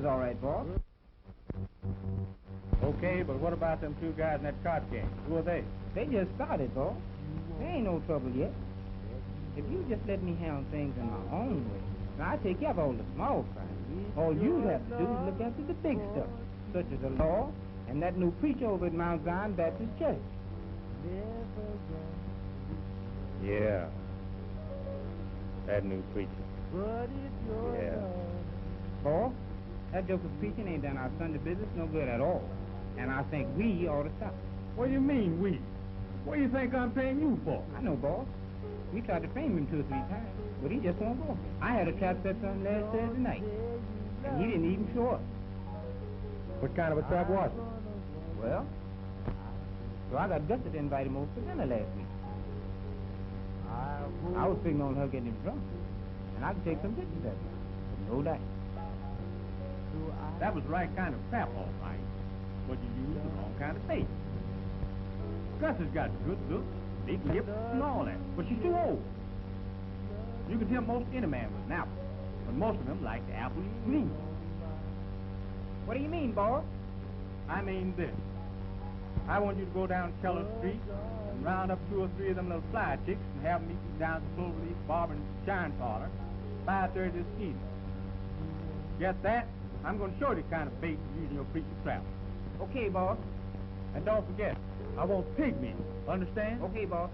all right, boss. Okay, but what about them two guys in that card game? Who are they? They just started, boss. There ain't no trouble yet. If you just let me handle things in my own way, now I take care of all the small crimes. All you have to do is look after the big stuff, such as the law and that new preacher over at Mount Zion Baptist Church. Yeah. That new preacher. Yeah. Boss, that joker's preaching ain't done our Sunday business no good at all. And I think we ought to stop. What do you mean, we? What do you think I'm paying you for? I know, boss. We tried to frame him 2 or 3 times, but he just won't go. I had a trap set for him last Thursday night, and he didn't even show up. What kind of a trap was it? Well, so I got gusted to invite him over for dinner last week. I was figuring on her getting him drunk, and I could take some pictures of him, but no dice. That was the right kind of trap, all right. But you used the wrong kind of bait. Gus has got good looks, big lips, and all that, but she's too old. You can tell most any man with an apple, but most of them like the apple green. What do you mean, boss? I mean this. I want you to go down Keller Street and round up 2 or 3 of them little fly chicks and have them meet you down at the Cloverleaf Barber and Shine Parlor, 5:30 this evening. Get that? I'm going to show you the kind of bait you use in your preacher trap. Okay, boss. And don't forget, I want pig meat. Understand? Okay, boss.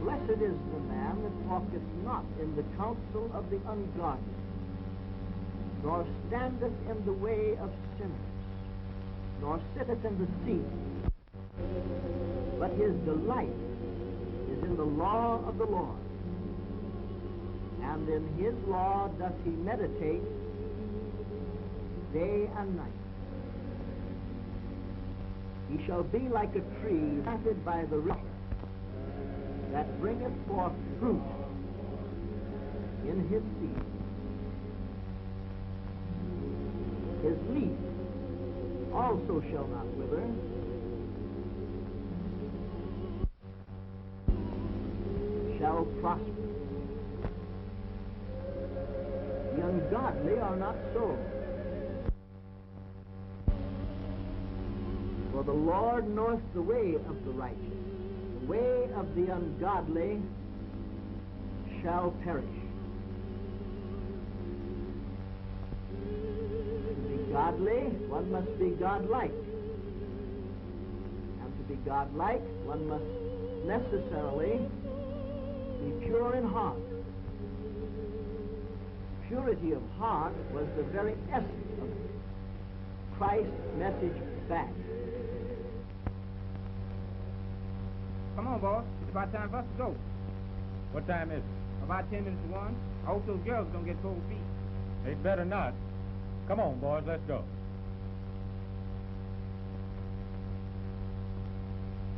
Blessed is the man that walketh not in the counsel of the ungodly, nor standeth in the way of sinners, nor sitteth in the seat, but his delight is in the law of the Lord, and in his law doth he meditate day and night. He shall be like a tree planted by the river, that bringeth forth fruit in his season. His leaf also shall not wither, shall prosper. The ungodly are not so, for the Lord knoweth the way of the righteous. The way of the ungodly shall perish. To be godly, one must be godlike. And to be godlike, one must necessarily be pure in heart. Purity of heart was the very essence of Christ's message back. Come on, boss. It's about time for us to go. What time is it? About 10 minutes to 1. I hope those girls don't get cold feet. They'd better not. Come on, boys, let's go.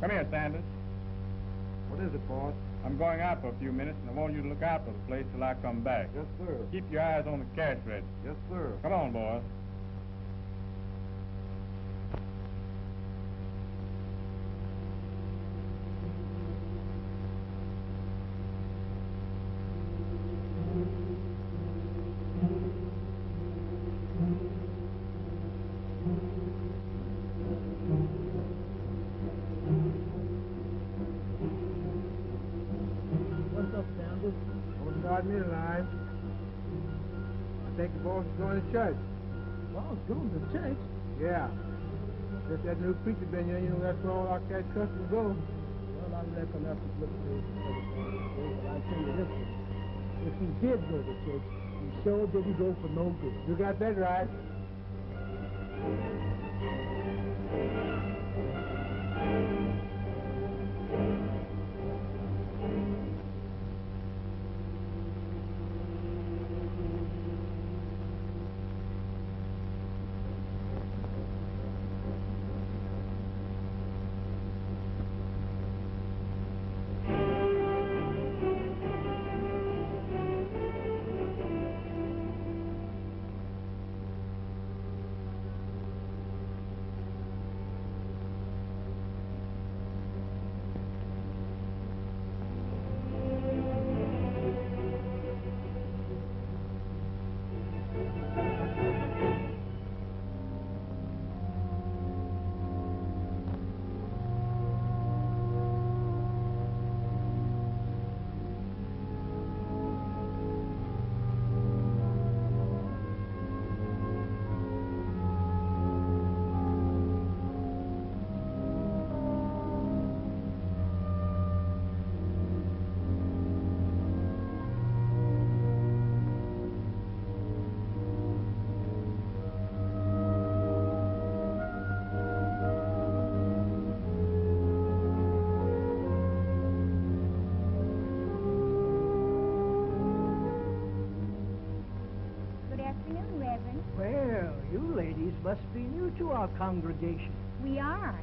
Come here, Sanders. What is it, boss? I'm going out for a few minutes, and I want you to look out for the place till I come back. Yes, sir. Keep your eyes on the cash register. Yes, sir. Come on, boys. Me alive. I think the boss is going to church. Boss going to church? Yeah. Just that new preacher been here, you know, that's where all our cash customers go. Well, I reckon that's a good thing. But I tell you this one. If he did go to church, he sure didn't go for no good. You got that right. Must be new to our congregation. We are.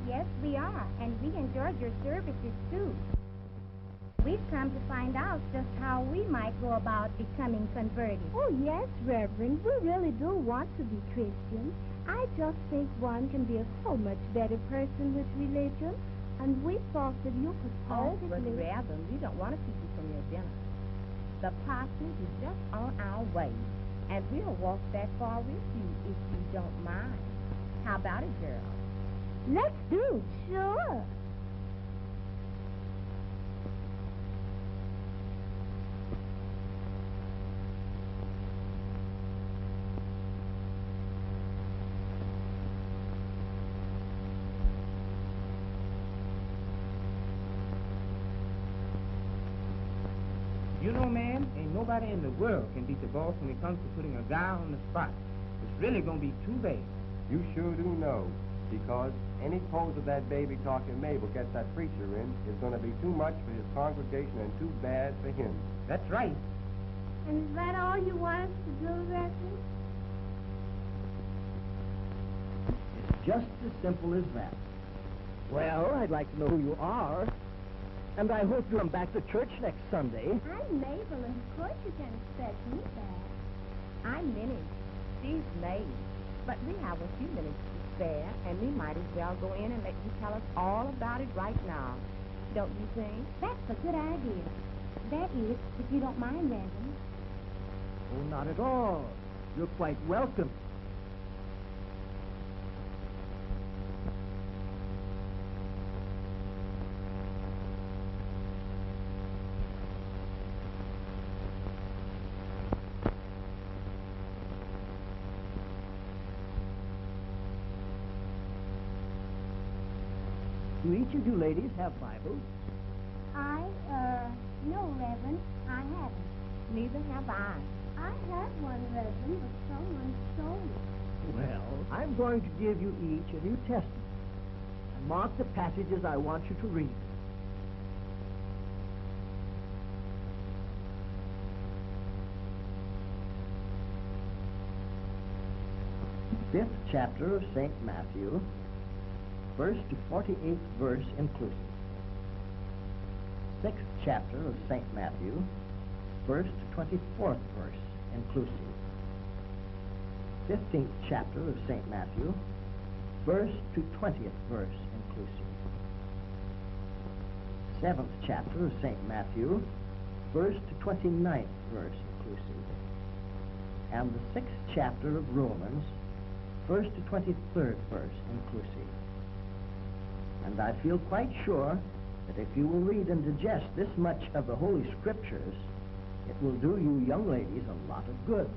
Yes, we are. And we enjoyed your services, too. We've come to find out just how we might go about becoming converted. Oh, yes, Reverend. We really do want to be Christians. I just think one can be a so much better person with religion. And we thought that you could possibly... Oh, but rather, we don't want to keep you from your dinner. The parsonage is just on our way. And we'll walk that far with you if you don't mind. How about it, girl? Let's do. Sure. You know, man, ain't nobody in the world can beat the boss when it comes to putting a guy on the spot. It's really gonna be too bad. You sure do know, because any pose of that baby-talking Mabel gets that preacher in is gonna be too much for his congregation and too bad for him. That's right. And is that all you want us to do, Reverend? It's just as simple as that. Well, I'd like to know who you are. And I hope you'll come back to church next Sunday. I'm Mabel, and of course you can expect me back. I'm Minnie. She's May. But we have a few minutes to spare, and we might as well go in and let you tell us all about it right now. Don't you think? That's a good idea. That is, if you don't mind, Reverend. Oh, not at all. You're quite welcome. Do each of you ladies have Bibles? No, Reverend, I haven't. Neither have I. I had one, Reverend, but someone stole it. Well, I'm going to give you each a New Testament. And mark the passages I want you to read. Fifth chapter of St. Matthew, 1st to 48th verse inclusive. 6th chapter of St. Matthew, 1st to 24th verse inclusive. 15th chapter of St. Matthew, 1st to 20th verse inclusive. 7th chapter of St. Matthew, 1st to 29th verse inclusive. And the 6th chapter of Romans, 1st to 23rd verse inclusive. And I feel quite sure that if you will read and digest this much of the Holy Scriptures, it will do you young ladies a lot of good.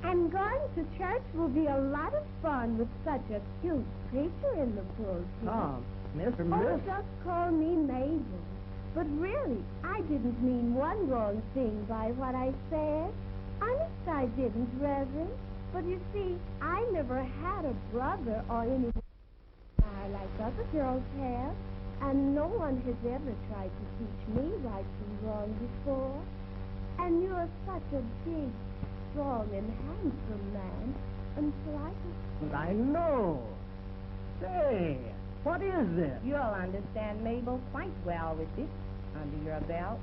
And going to church will be a lot of fun with such a cute preacher in the pulpit. Tom, Oh, just call me Mabel. But really, I didn't mean one wrong thing by what I said. Honest, I didn't, Reverend. But you see, I never had a brother or any like other girls have. And no one has ever tried to teach me right from wrong before. And you're such a big, strong, and handsome man. And so I just... I know. Say, what is this? You'll understand Mabel quite well with this under your belt.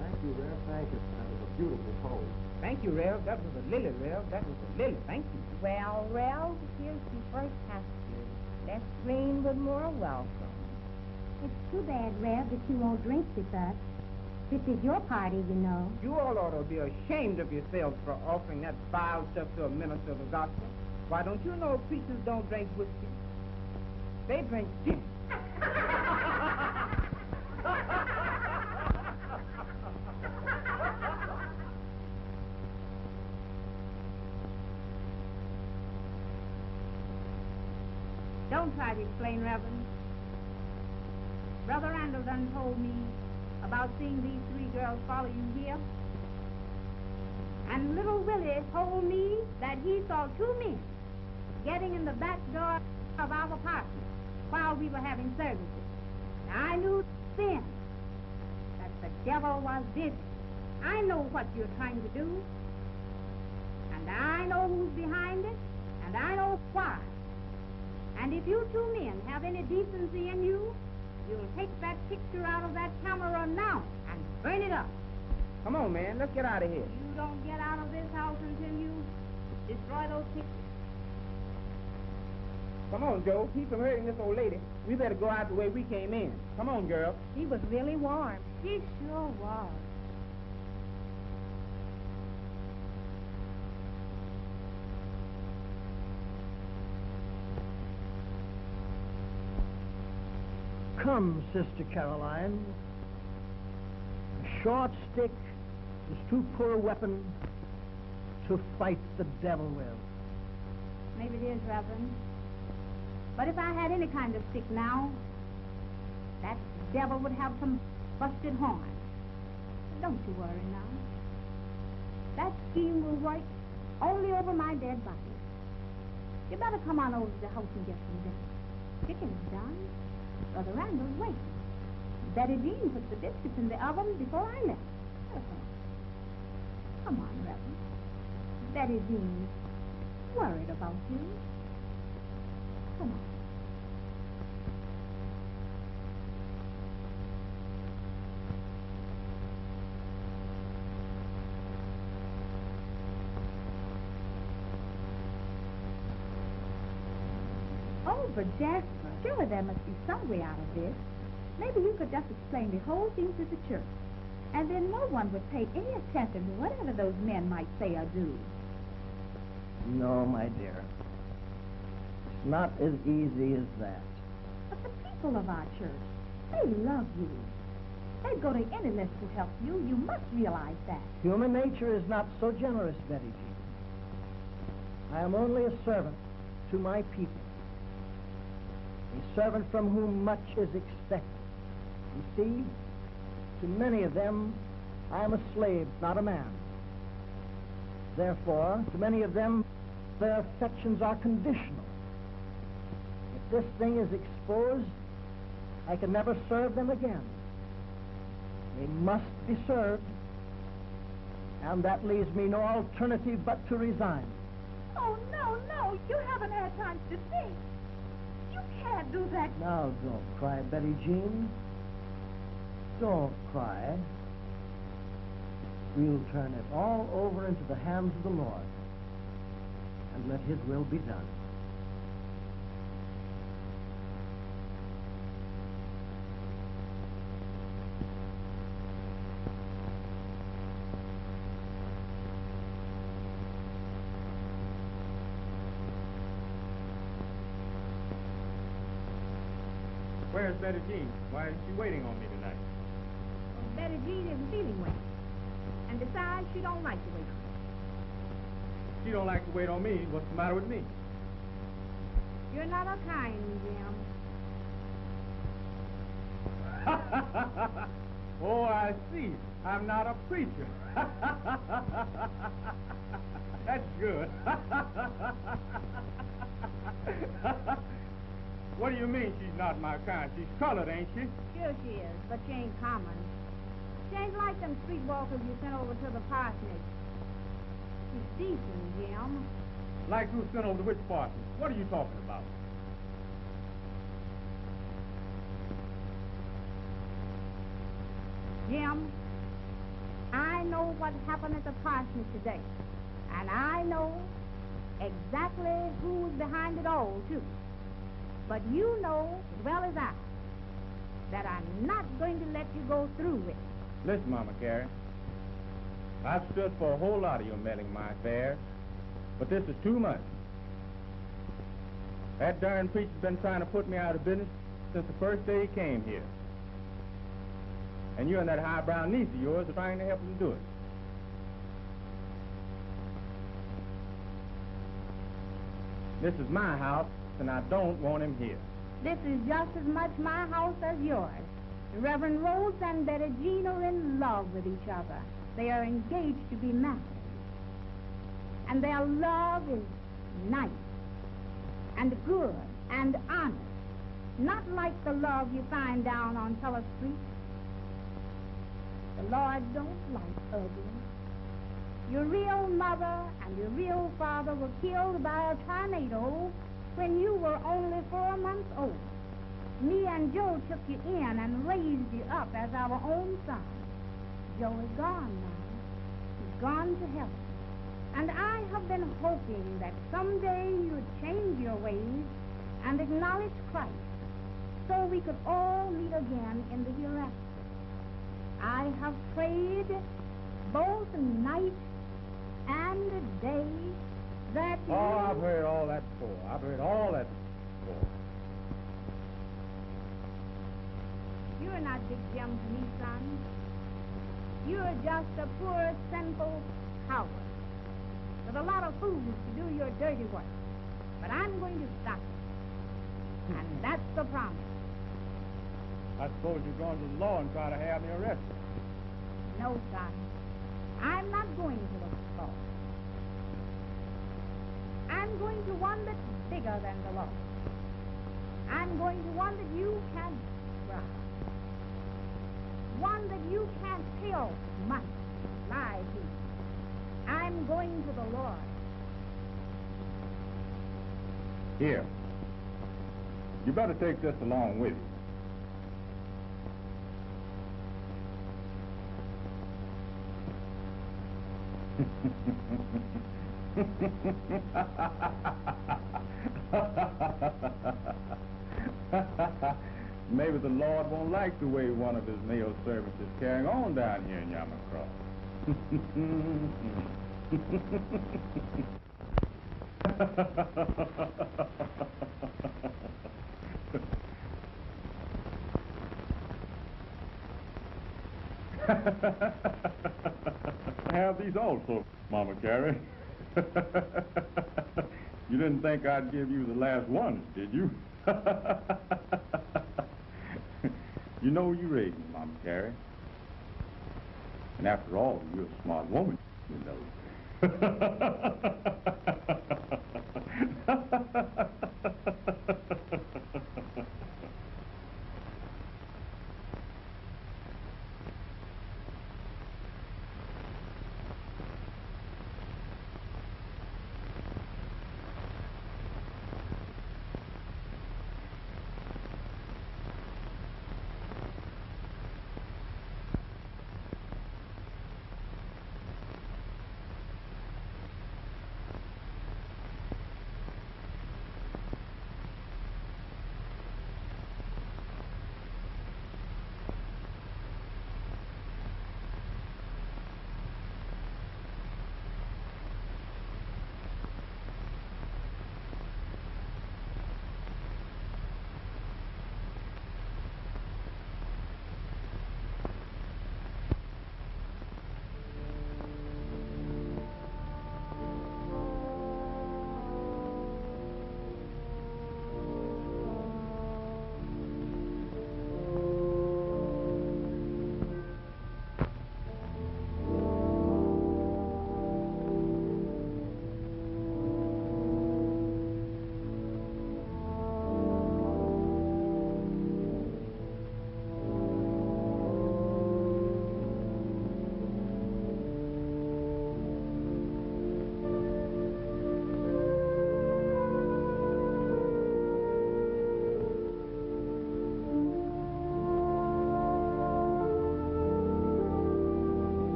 Thank you, Rev. Thank you. That was a beautiful poem. Thank you, Rev. That was a lily, Rev. That was a lily. Thank you. Well, here's the first pastor. Less green but more welcome. It's too bad, Rev, that you won't drink with us. This is your party, you know. You all ought to be ashamed of yourselves for offering that vile stuff to a minister of the gospel. Why, don't you know preachers don't drink whiskey? They drink gin. Don't try to explain, Reverend. Brother Randall done told me about seeing these three girls follow you here. And little Willie told me that he saw two men getting in the back door of our apartment while we were having services. And I knew then that the devil was busy. I know what you're trying to do, and I know who's behind it, and I know why. And if you two men have any decency in you, you'll take that picture out of that camera now and burn it up. Come on, man, let's get out of here. You don't get out of this house until you destroy those pictures. Come on, Joe. Keep from hurting this old lady. We better go out the way we came in. Come on, girl. He was really warm. He sure was. Come, Sister Caroline. A short stick is too poor a weapon to fight the devil with. Maybe it is, Reverend. But if I had any kind of stick now, that devil would have some busted horn. Don't you worry now. That scheme will work only over my dead body. You better come on over to the house and get some dinner. Chicken is done. Brother Randall's waiting. Betty Jean put the biscuits in the oven before I left. Come on, Reverend. Betty Jean's worried about you. Come on. Oh, but Jasper, surely there must be some way out of this. Maybe you could just explain the whole thing to the church, and then no one would pay any attention to whatever those men might say or do. No, my dear. It's not as easy as that. But the people of our church, they love you. They'd go to any length to help you. You must realize that. Human nature is not so generous, Betty Jean. I am only a servant to my people. A servant from whom much is expected. You see, to many of them, I am a slave, not a man. Therefore, to many of them, their affections are conditional. If this thing is exposed, I can never serve them again. They must be served, and that leaves me no alternative but to resign. Oh, no, you haven't had time to think. You can't do that. Now, don't cry, Betty Jean. Don't cry. We'll turn it all over into the hands of the Lord and let His will be done. Where's Betty Jean? Why isn't she waiting on me tonight? Well, Betty Jean isn't feeling well. And besides, she don't like to wait. She don't like to wait on me. What's the matter with me? You're not a kind, Jim. Oh, I see. I'm not a preacher. That's good. What do you mean she's not my kind? She's colored, ain't she? Sure she is, but she ain't common. She ain't like them streetwalkers you sent over to the parsonage. She's decent, Jim. Like who sent over to which parsonage? What are you talking about? Jim, I know what happened at the parsonage today. And I know exactly who's behind it all, too. But you know as well as I that I'm not going to let you go through with it. Listen, Mama Carey. I've stood for a whole lot of your meddling in my affairs, but this is too much. That darn preacher's been trying to put me out of business since the first day he came here. And you and that highbrow niece of yours are trying to help him do it. This is my house, and I don't want him here. This is just as much my house as yours. Reverend Rose and Betty Jean are in love with each other. They are engaged to be married. And their love is nice and good and honest. Not like the love you find down on Teller Street. The Lord don't like ugly. Your real mother and your real father were killed by a tornado when you were only 4 months old. Me and Joe took you in and raised you up as our own son. Joe is gone now. He's gone to heaven. And I have been hoping that someday you'd change your ways and acknowledge Christ so we could all meet again in the hereafter. I have prayed both night and day that you... Oh, I've heard all that before. I've heard all that before. You're not Big Jim to me, son. You're just a poor, sinful coward with a lot of fools to do your dirty work. But I'm going to stop it. And that's the promise. I suppose you're going to the law and try to have me arrested. No, son. I'm not going to the law. I'm going to one that's bigger than the law. I'm going to one that you can't bribe. One that you can't kill money, lie to. I'm going to the Lord. Here. You better take this along with you. Maybe the Lord won't like the way one of his male servants is carrying on down here in Yamacross. I have these also, Mama Carey. You didn't think I'd give you the last ones, did you? You know you raised me, Mama Carey. And after all, you're a smart woman, you know.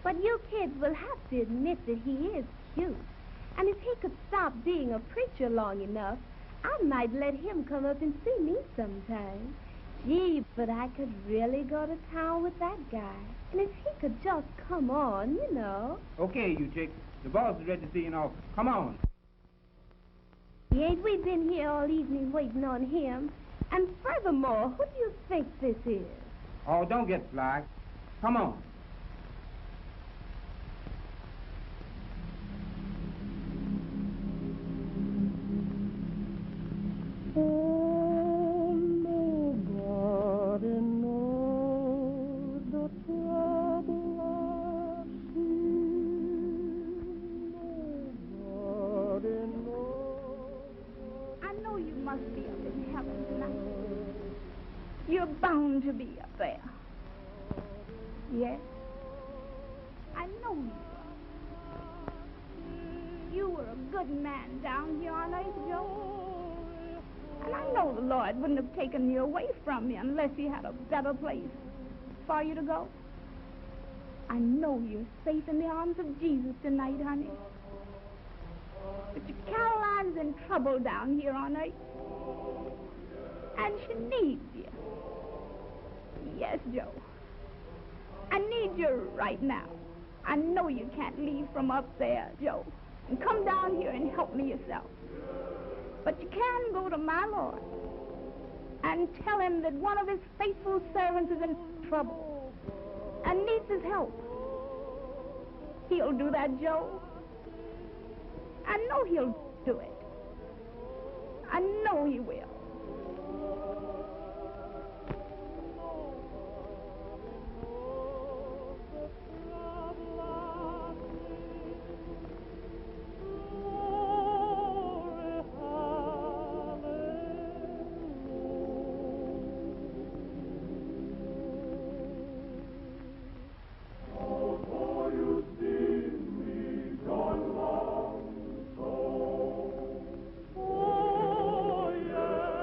But you kids will have to admit that he is cute. And if he could stop being a preacher long enough, I might let him come up and see me sometime. Gee, but I could really go to town with that guy. And if he could just come on, you know. Okay, you chicks. The boss is ready to see you in office. Come on. Ain't we been here all evening waiting on him? And furthermore, who do you think this is? Oh, don't get fly. Come on. Oh, nobody knows the trouble I've seen. Nobody knows. I know you must be up in heaven tonight. You're bound to be up there. Yes, I know you are. You were a good man down here on earth, Joe. And I know the Lord wouldn't have taken you away from me unless he had a better place for you to go. I know you're safe in the arms of Jesus tonight, honey. But your Caroline's in trouble down here on earth. And she needs you. Yes, Joe. I need you right now. I know you can't leave from up there, Joe, and come down here and help me yourself. But you can go to my Lord and tell him that one of his faithful servants is in trouble and needs his help. He'll do that, Joe. I know he'll do it. I know he will. Oh, yeah.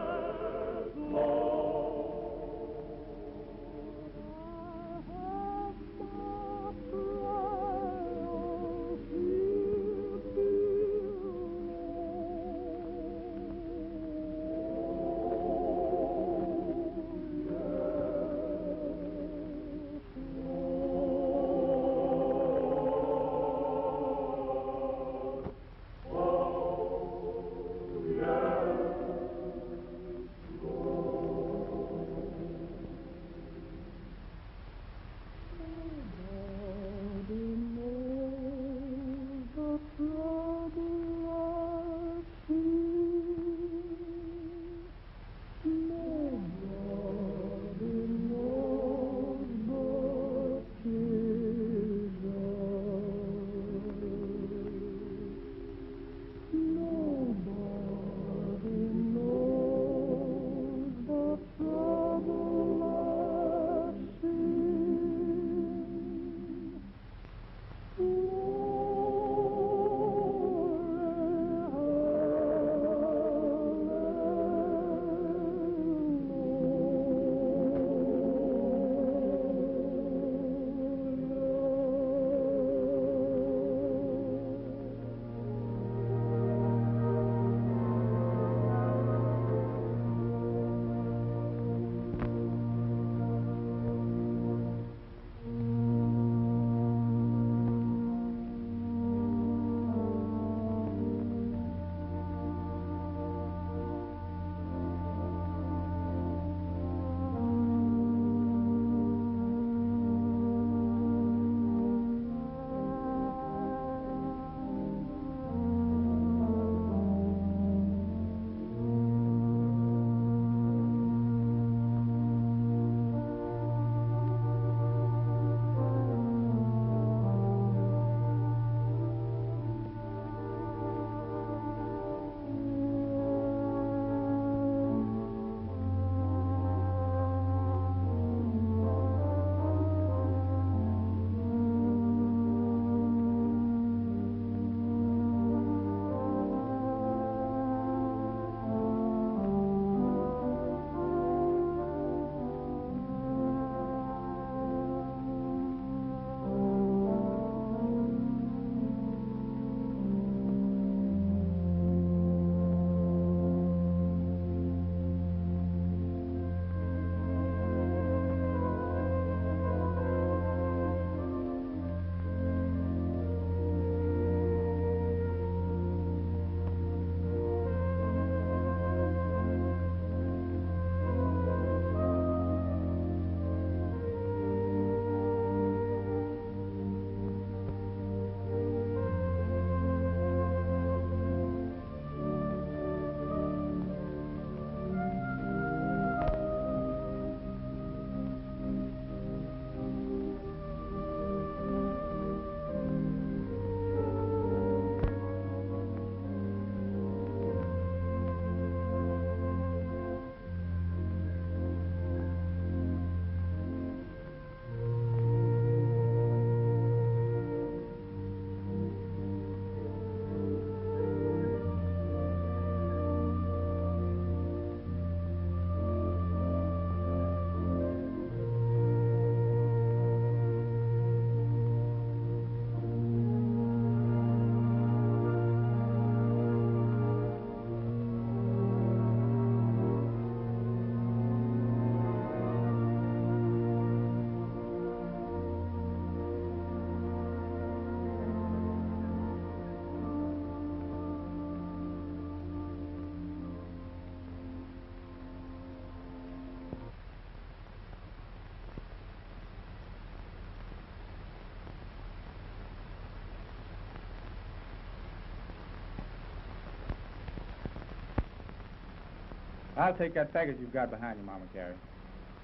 I'll take that package you've got behind you, Mama Carey.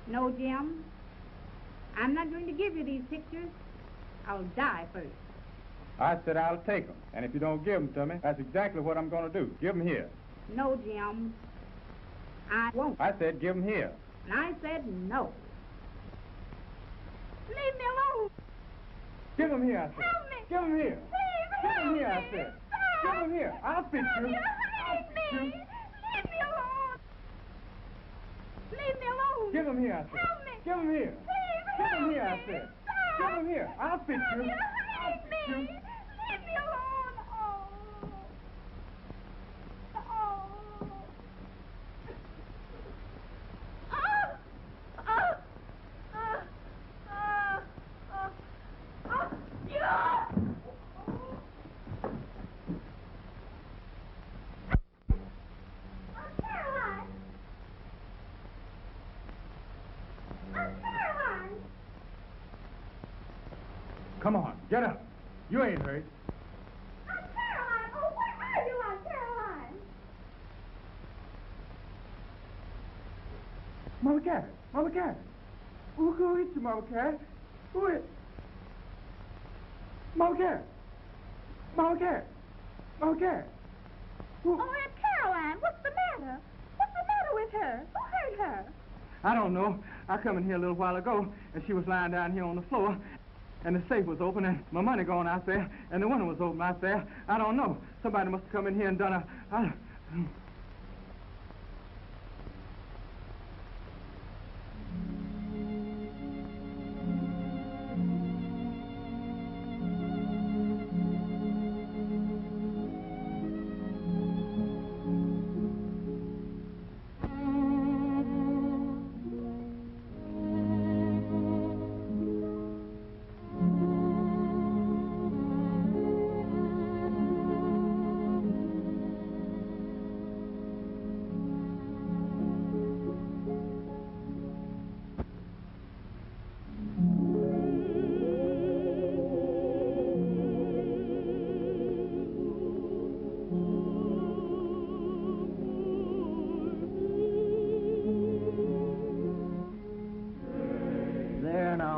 No, Jim. I'm not going to give you these pictures. I'll die first. I said I'll take them. And if you don't give them to me, that's exactly what I'm going to do. Give them here. No, Jim. I won't. I said give them here. And I said no. Leave me alone. Give them here, I said. Help me. Give them here. Please, Give them help here, I me. said. Stop. Give them here. I'll fix you. Leave I'll fix me. you. Leave me alone. Leave me alone. Give them here, I said. Help me. Give them here. Please, Give help them here, I me. said. Stop. Give them here. I'll fix you. Leave I'll fix me. you. Leave me alone. Oh. Oh. Come on, get up. You ain't hurt. Aunt Caroline! Oh, where are you, Aunt Caroline? Mama Carey. Mama Carey. Who hit you, Mama Carey? Who hit? Mama Carey. Mama Carey. Mama Carey. Oh, Aunt Caroline, what's the matter? What's the matter with her? Who hurt her? I don't know. I come in here a little while ago, and she was lying down here on the floor, and the safe was open, and my money gone out there, and the window was open out there. I don't know. Somebody must have come in here and done a...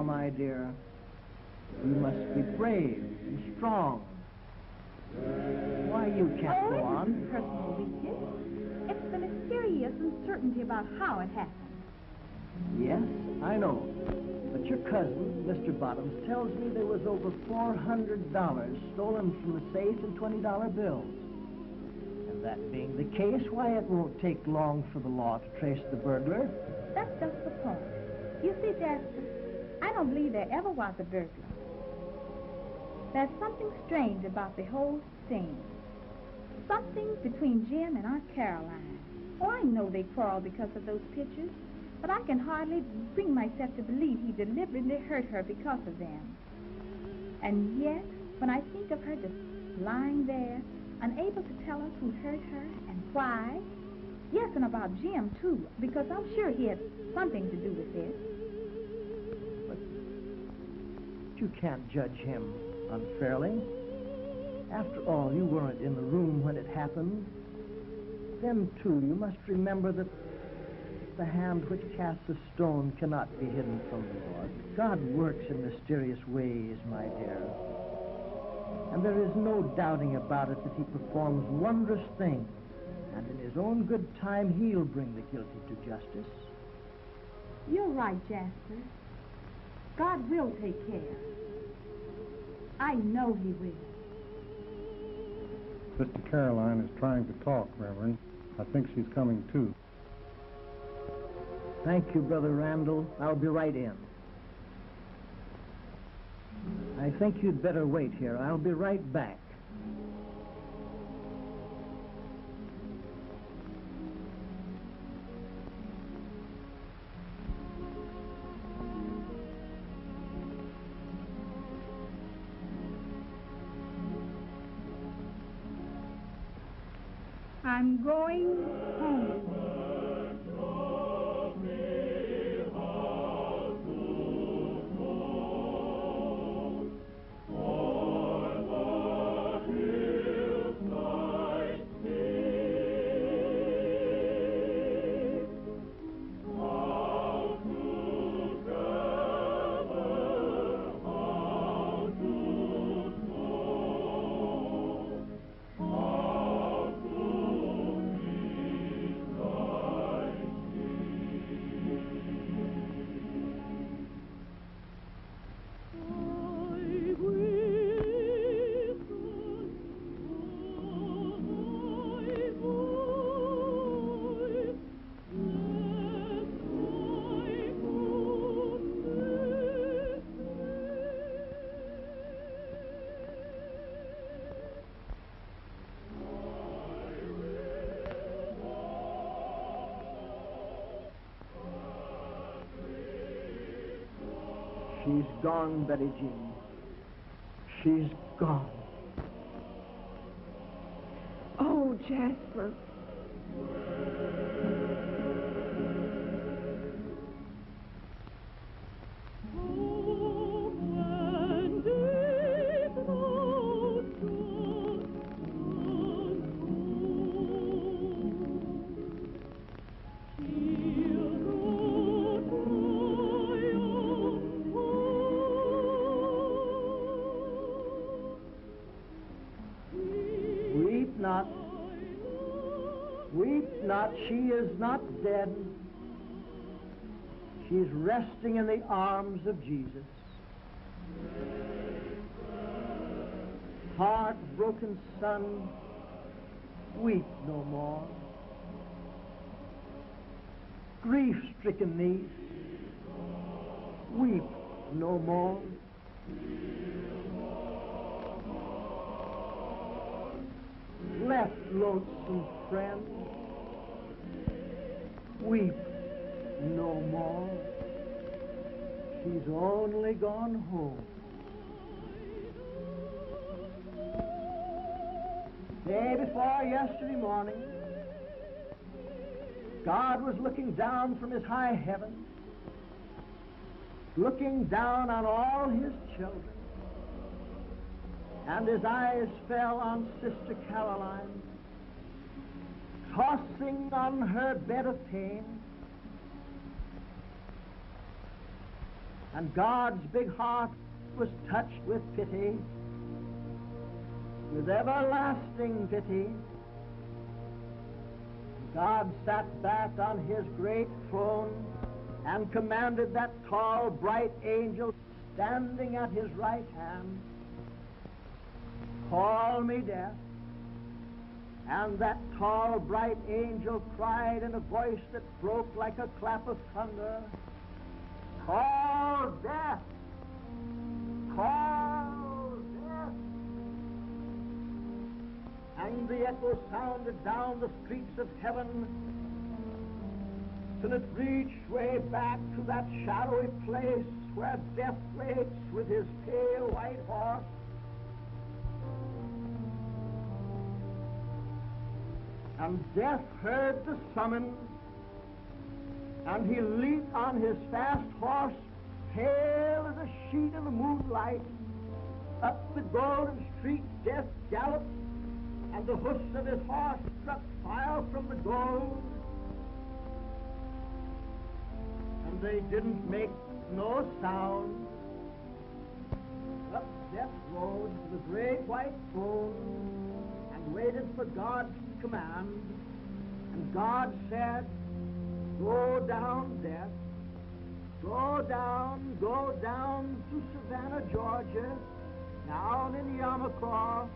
My dear, you must be brave and strong. Why, you can't go on. Personal weakness. It's the mysterious uncertainty about how it happened. Yes, I know. But your cousin, Mr. Bottoms, tells me there was over $400 stolen from the safe in $20 bills. And that being the case, why, it won't take long for the law to trace the burglar. That's just the point. You see, Jasper, I don't believe there ever was a burglar. There's something strange about the whole thing. Something between Jim and Aunt Caroline. Oh, I know they quarreled because of those pictures, but I can hardly bring myself to believe he deliberately hurt her because of them. And yet, when I think of her just lying there, unable to tell us who hurt her and why, yes, and about Jim, too, because I'm sure he had something to do with this. You can't judge him unfairly. After all, you weren't in the room when it happened. Then, too, you must remember that the hand which casts a stone cannot be hidden from the Lord. God works in mysterious ways, my dear. And there is no doubting about it that he performs wondrous things. And in his own good time, he'll bring the guilty to justice. You're right, Jasper. God will take care. I know he will. Sister Caroline is trying to talk, Reverend. I think she's coming too. Thank you, Brother Randall. I'll be right in. I think you'd better wait here. I'll be right back. I'm going home. She's gone, Betty Jean. She's gone. Oh, Jasper. Weep not. Weep not. She is not dead. She's resting in the arms of Jesus. Heartbroken son, weep no more. Grief-stricken niece, weep no more. Left lonesome friend, weep no more. She's only gone home. Day before yesterday morning, God was looking down from his high heaven, looking down on all his children, and his eyes fell on Sister Caroline, tossing on her bed of pain. And God's big heart was touched with pity, with everlasting pity. God sat back on his great throne and commanded that tall, bright angel standing at his right hand, "Call me death." And that tall, bright angel cried in a voice that broke like a clap of thunder, "Call death! Call death!" And the echo sounded down the streets of heaven till it reached way back to that shadowy place where death waits with his pale white horse. And death heard the summons, and he leaped on his fast horse, pale as a sheet in the moonlight. Up the golden street death galloped, and the hoofs of his horse struck fire from the gold. And they didn't make no sound. Up death rode the great white throne and waited for God's command. And God said, "Go down, death. Go down to Savannah, Georgia, down in Yamacraw,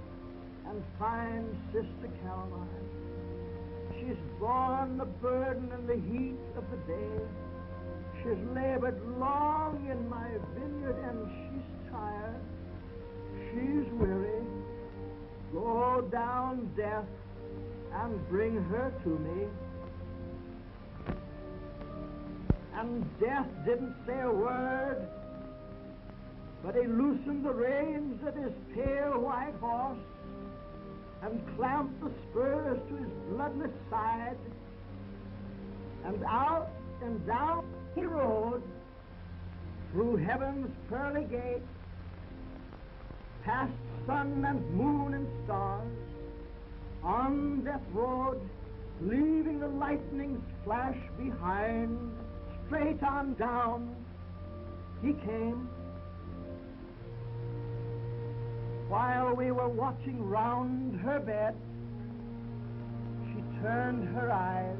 and find Sister Caroline. She's borne the burden and the heat of the day. She's labored long in my vineyard, and she's tired. She's weary. Go down, death, and bring her to me." And death didn't say a word, but he loosened the reins of his pale white horse and clamped the spurs to his bloodless side, and out and down he rode through heaven's pearly gate, past sun and moon and stars, on death road, leaving the lightning's flash behind. Straight on down he came. While we were watching round her bed, she turned her eyes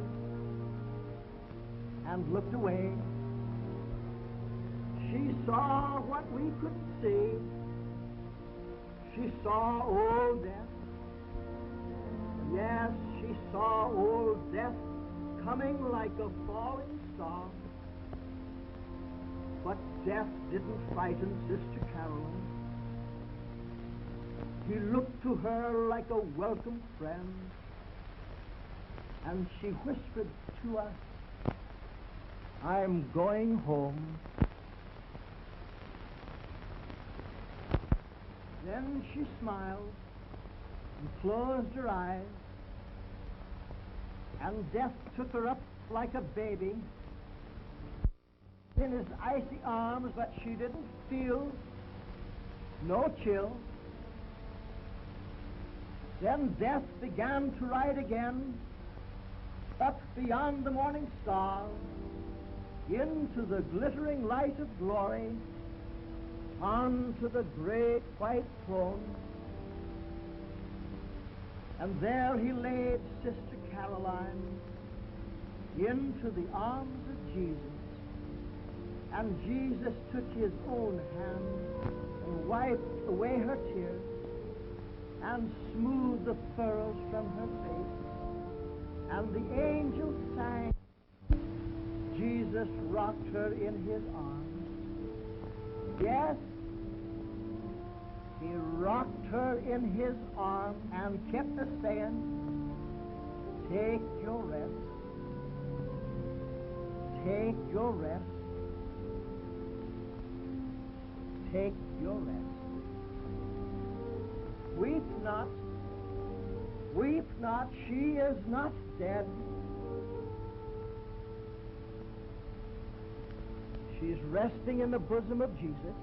and looked away. She saw what we couldn't see. She saw old death. Yes, she saw old death coming like a falling star. But death didn't frighten Sister Caroline. He looked to her like a welcome friend, and she whispered to us, "I'm going home." Then she smiled and closed her eyes, and Death took her up like a baby in his icy arms, but she didn't feel no chill. Then Death began to ride again up beyond the morning star into the glittering light of glory, onto the great white throne. And there he laid Sister Caroline into the arms of Jesus. And Jesus took his own hand and wiped away her tears and smoothed the furrows from her face. And the angels sang. Jesus rocked her in his arms. Yes, he rocked her in his arms and kept her saying, take your rest. Take your rest. Take your rest. Weep not. Weep not. She is not dead. She's resting in the bosom of Jesus.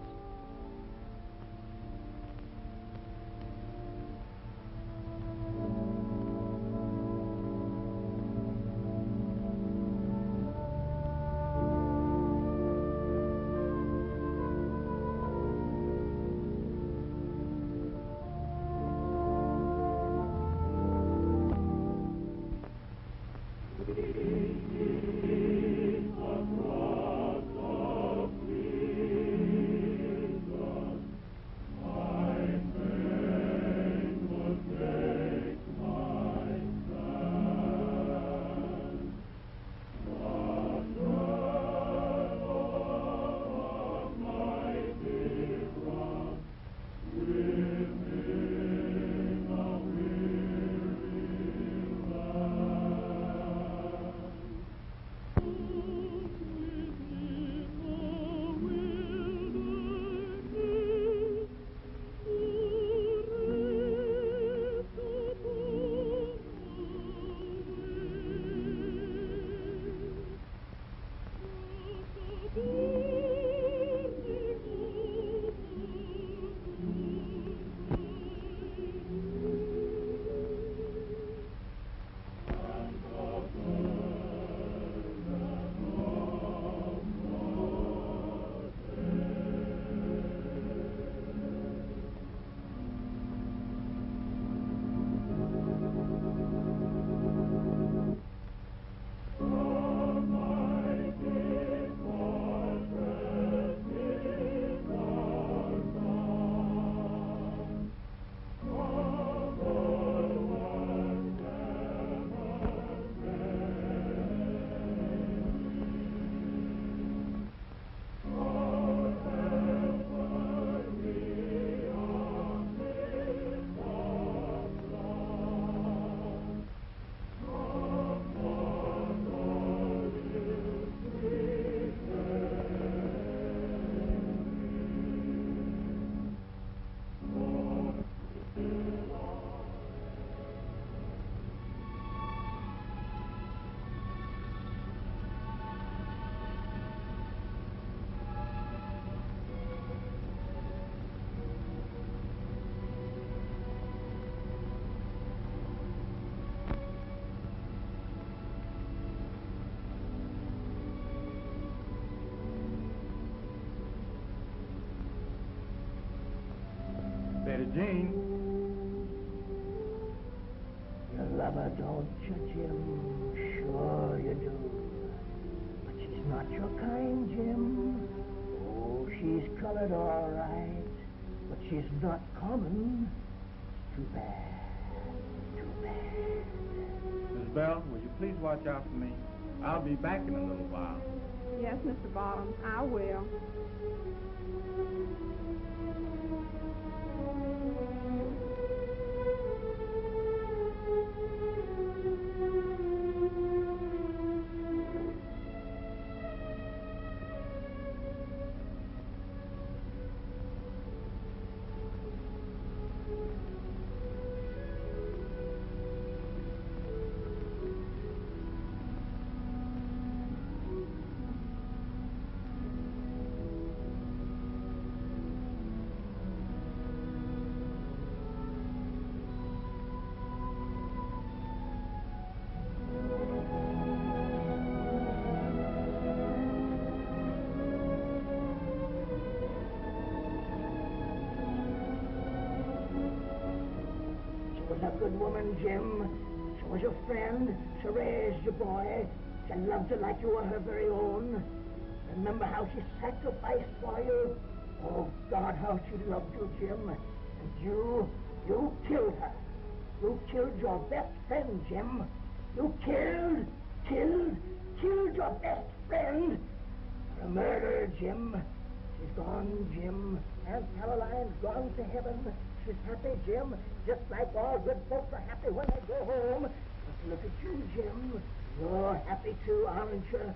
Betty Jean. You love her, don't you, Jim? Sure you do. But she's not your kind, Jim. Oh, she's colored all right, but she's not common. Too bad. Too bad. Miss Bell, will you please watch out for me? I'll be back in a little while. Yes, Mr. Bottoms, I will. a good woman, Jim. She was your friend. She raised you, boy. She loved you like you were her very own. Remember how she sacrificed for you? Oh, God, how she loved you, Jim. And you killed her. You killed your best friend, Jim. You killed your best friend. A murderer, Jim. She's gone, Jim. Aunt Caroline's gone to heaven. She's happy, Jim, just like all good folks are happy when they go home. But look at you, Jim. You're happy too, aren't you?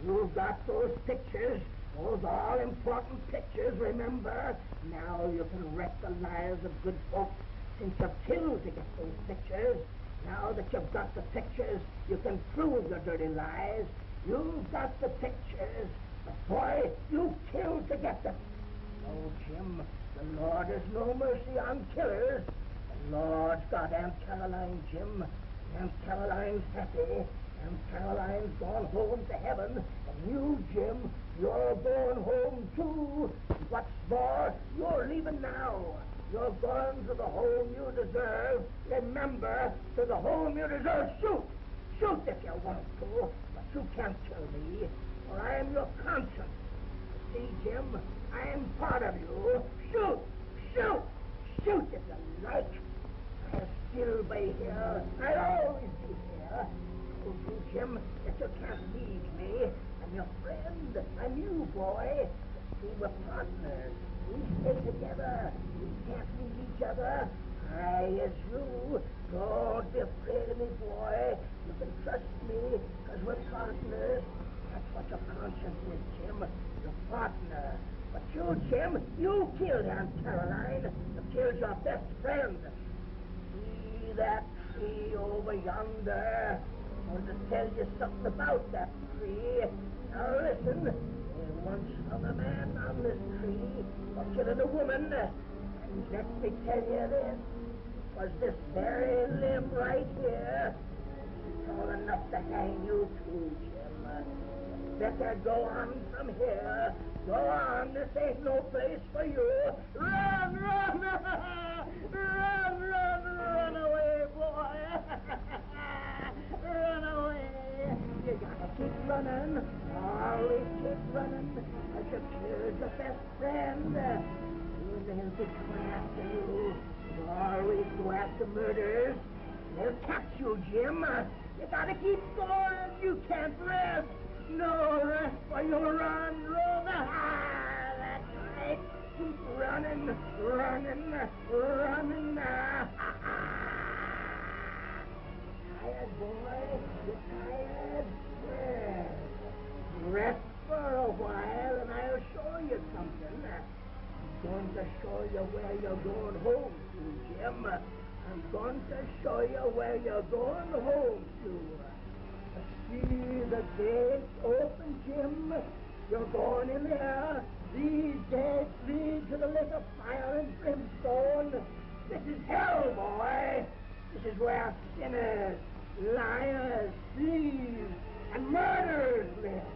You've got those pictures, those all-important pictures, remember? Now you can wreck the lives of good folks since you've killed to get those pictures. Now that you've got the pictures, you can prove your dirty lies. You've got the pictures, but boy, you killed to get them. Oh, Jim, the Lord has no mercy on killers. The Lord's got Aunt Caroline, Jim. Aunt Caroline's happy. Aunt Caroline's gone home to heaven. And you, Jim, you're going home too. What's more, you're leaving now. You're going to the home you deserve. Remember, to the home you deserve. Shoot! Shoot if you want to, but you can't kill me, for I am your conscience. See, Jim, I am part of you. Shoot! Shoot! Shoot if you like. I'll still be here. I'll always be here. I told you, Jim, that you can't leave me. I'm your friend. I'm you, boy. See, we're partners. We stay together. We can't leave each other. I as you. Don't be afraid of me, boy. You can trust me, because we're partners. That's what your conscience is, Jim. Your partner. But you, Jim, you killed Aunt Caroline. You killed your best friend. See that tree over yonder? I want to tell you something about that tree. Now listen. They once hung a man on this tree for killing a woman. And let me tell you this. Was this very limb right here? It's tall enough to hang you too, Jim. Better go on from here. Go on. This ain't no place for you. Run, run! Run, run, run away, boy! Run away! You gotta keep running. Always keep running. Because you killed your best friend. They'll be coming after you. You always go after murderers. They'll catch you, Jim. You gotta keep going. You can't rest. No rest for you'll run, run. That's right. Keep running, running, running. Tired, boy? You tired? Yes. Rest for a while and I'll show you something. I'm going to show you where you're going home to, Jim. I'm going to show you where you're going home to. See the gates open, Jim. You're going in there. These gates lead to the lake of fire and brimstone. This is hell, boy. This is where sinners, liars, thieves, and murderers live.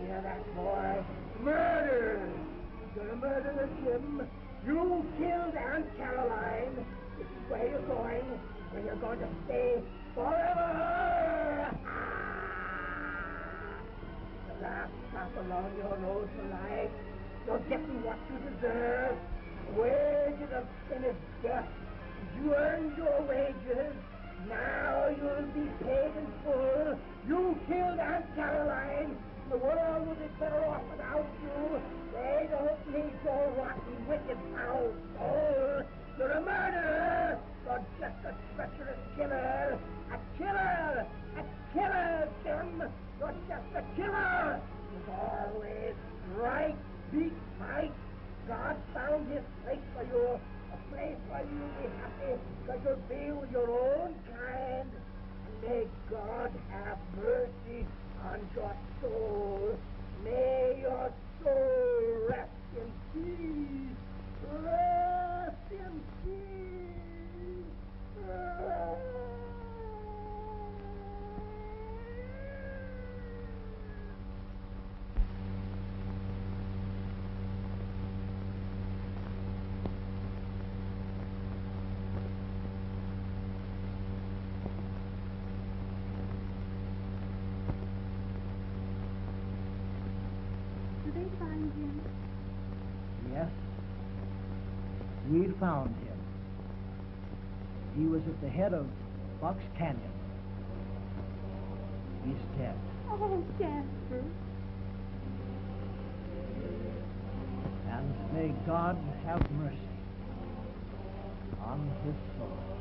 Hear that, boy? Murderers. You're a murderer, Jim. You killed Aunt Caroline. This is where you're going, where you're going to stay forever. The last drop along your nose for life. You're getting what you deserve. The wages of sin is death. You earned your wages. Now you'll be paid in full. You killed Aunt Caroline. The world would be better off without you. They don't need your rotten, wicked, foul soul. You're a murderer. You're just a treacherous killer. A killer! A killer, Jim! You're just a killer! You've always right, beat, fight. God found his place for you. A place where you'll be happy because you'll be with your own kind. And may God have mercy on your soul. May your soul rest in peace. Rest in peace. we'd found him. He was at the head of Fox Canyon. He's dead. Oh, Jasper. And may God have mercy on his soul.